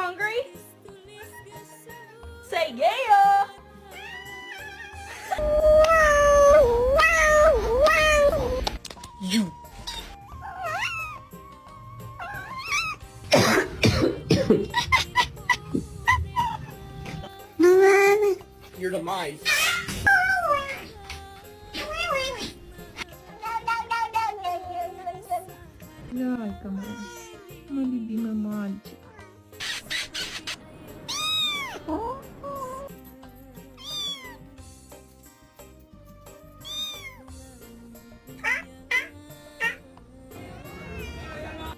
hungry? Say yeah! You. Your demise. Лялька моя, мой любимый мальчик.